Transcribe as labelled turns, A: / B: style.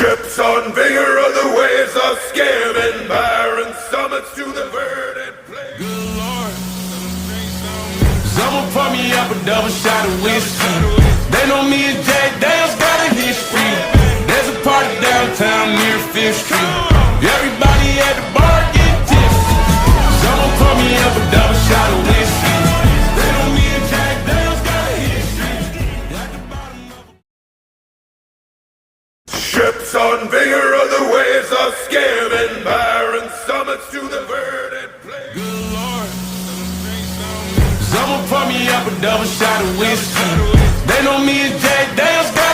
A: Ships on vigor of the waves of scamming, barren summits to the verdant plain. Good Lord, someone pour me up a double shot of whiskey. They know me as Jack Daniels, got a history. There's a party downtown near Fifth Street. Everybody at the bar get tipsy. Someone pour me up a double shot of whiskey. They know me as Jack Daniels, got a history. At the bottom of ships on vigor of the waves of scamming, barren summits to the verdant plain. Good Lord, someone pour me up a double shot of whiskey. They know me as Jack Daniels, got